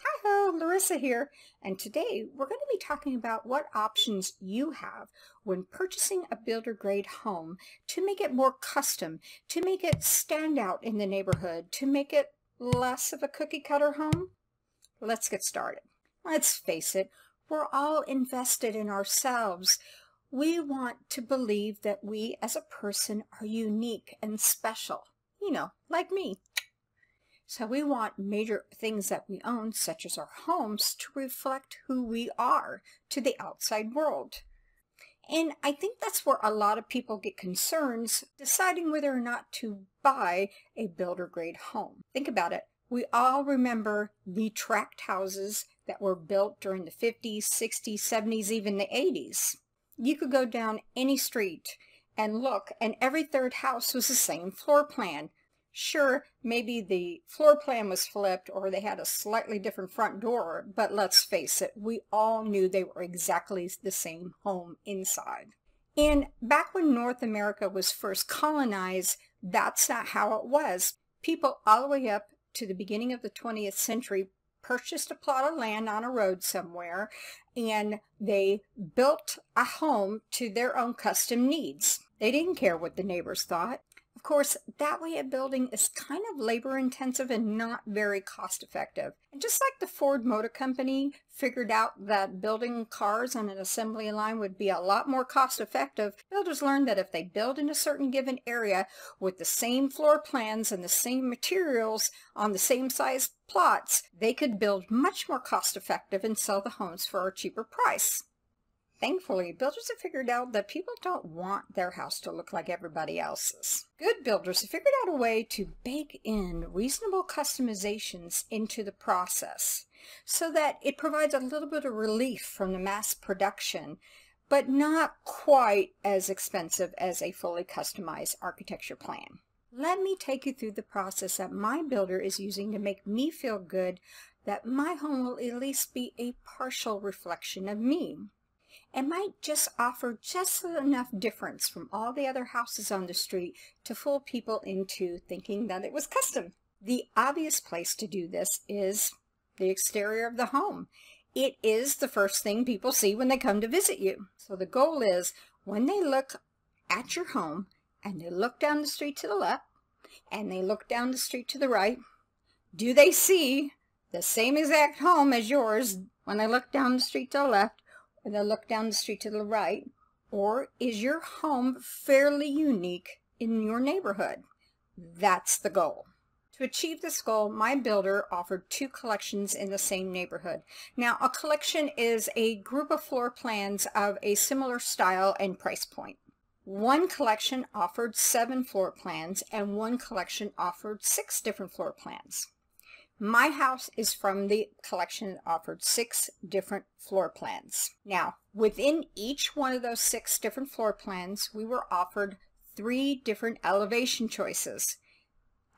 Hi-ho, Larissa here, and today we're going to be talking about what options you have when purchasing a builder-grade home to make it more custom, to make it stand out in the neighborhood, to make it less of a cookie-cutter home. Let's get started. Let's face it, we're all invested in ourselves. We want to believe that we as a person are unique and special, like me. So we want major things that we own, such as our homes, to reflect who we are to the outside world. And I think that's where a lot of people get concerns deciding whether or not to buy a builder-grade home. Think about it. We all remember the tract houses that were built during the 50s, 60s, 70s, even the 80s. You could go down any street and look, and every third house was the same floor plan. Sure, maybe the floor plan was flipped or they had a slightly different front door, but let's face it, we all knew they were exactly the same home inside. And back when North America was first colonized, that's not how it was. People all the way up to the beginning of the 20th century purchased a plot of land on a road somewhere, and they built a home to their own custom needs. They didn't care what the neighbors thought. Of course, that way of building is kind of labor intensive and not very cost effective. And just like the Ford Motor Company figured out that building cars on an assembly line would be a lot more cost effective, builders learned that if they build in a certain given area with the same floor plans and the same materials on the same size plots, they could build much more cost effective and sell the homes for a cheaper price. Thankfully, builders have figured out that people don't want their house to look like everybody else's. Good builders have figured out a way to bake in reasonable customizations into the process so that it provides a little bit of relief from the mass production, but not quite as expensive as a fully customized architecture plan. Let me take you through the process that my builder is using to make me feel good that my home will at least be a partial reflection of me. It might just offer just enough difference from all the other houses on the street to fool people into thinking that it was custom. The obvious place to do this is the exterior of the home. It is the first thing people see when they come to visit you. So the goal is when they look at your home and they look down the street to the left and they look down the street to the right, do they see the same exact home as yours when they look down the street to the left and then look down the street to the right? Or is your home fairly unique in your neighborhood? That's the goal. To achieve this goal, my builder offered 2 collections in the same neighborhood. Now, a collection is a group of floor plans of a similar style and price point. One collection offered 7 floor plans and one collection offered 6 different floor plans. My house is from the collection that offered 6 different floor plans. Now, within each one of those 6 different floor plans, we were offered 3 different elevation choices.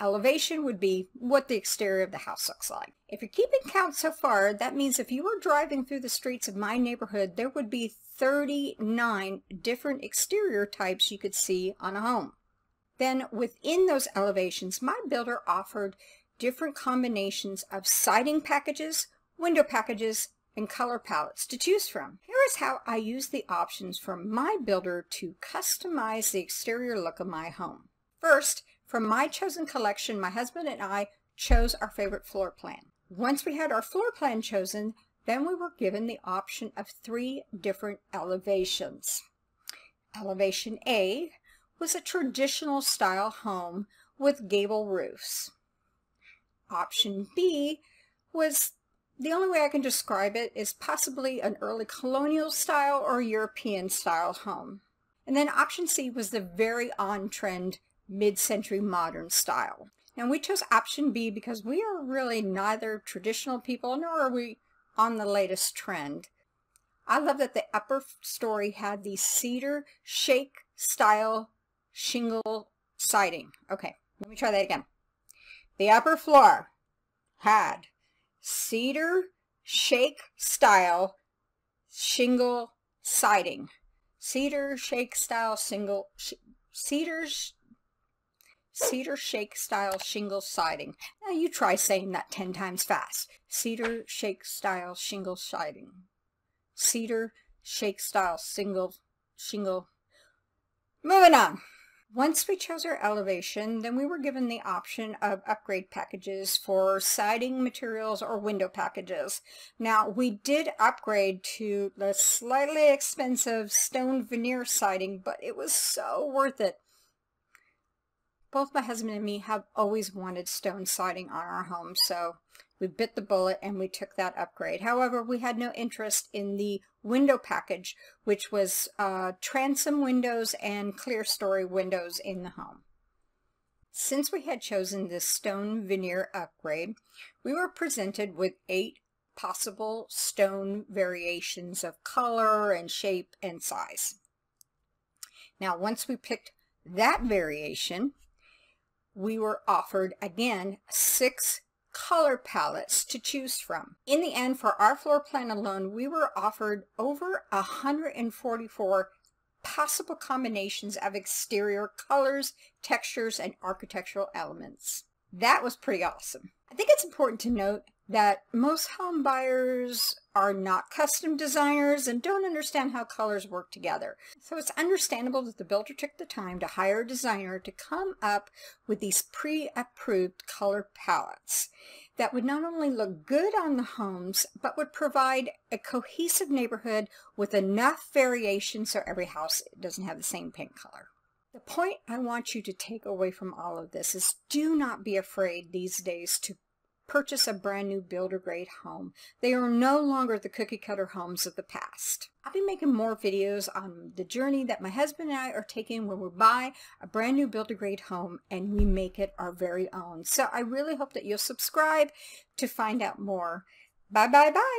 Elevation would be what the exterior of the house looks like. If you're keeping count so far, that means if you were driving through the streets of my neighborhood, there would be 39 different exterior types you could see on a home. Then within those elevations, my builder offered different combinations of siding packages, window packages, and color palettes to choose from. Here is how I use the options from my builder to customize the exterior look of my home. First, from my chosen collection, my husband and I chose our favorite floor plan. Once we had our floor plan chosen, then we were given the option of 3 different elevations. Elevation A was a traditional style home with gable roofs. Option B was, the only way I can describe it is possibly an early colonial style or European style home. And then option C was the very on-trend mid-century modern style. And we chose option B because we are really neither traditional people nor are we on the latest trend. I love that the upper story had the cedar shake style shingle siding. Okay, let me try that again. The upper floor had cedar shake style shingle siding. Cedar shake style cedar cedar shake style shingle siding. Now you try saying that 10 times fast. Cedar shake style shingle siding. Cedar shake style shingle. Moving on. Once we chose our elevation, then we were given the option of upgrade packages for siding materials or window packages. Now, we did upgrade to the slightly expensive stone veneer siding, but it was so worth it. Both my husband and me have always wanted stone siding on our home, so we bit the bullet and we took that upgrade. However, we had no interest in the window package, which was transom windows and clear story windows in the home. Since we had chosen this stone veneer upgrade, we were presented with 8 possible stone variations of color and shape and size. Now, once we picked that variation, we were offered again 6 color palettes to choose from. In the end, for our floor plan alone, we were offered over 144 possible combinations of exterior colors, textures, and architectural elements. That was pretty awesome. I think it's important to note that most home buyers are not custom designers and don't understand how colors work together. So it's understandable that the builder took the time to hire a designer to come up with these pre-approved color palettes that would not only look good on the homes, but would provide a cohesive neighborhood with enough variation so every house doesn't have the same paint color. The point I want you to take away from all of this is do not be afraid these days to purchase a brand new builder grade home. They are no longer the cookie cutter homes of the past. I'll be making more videos on the journey that my husband and I are taking when we buy a brand new builder grade home and we make it our very own. So I really hope that you'll subscribe to find out more. Bye bye bye.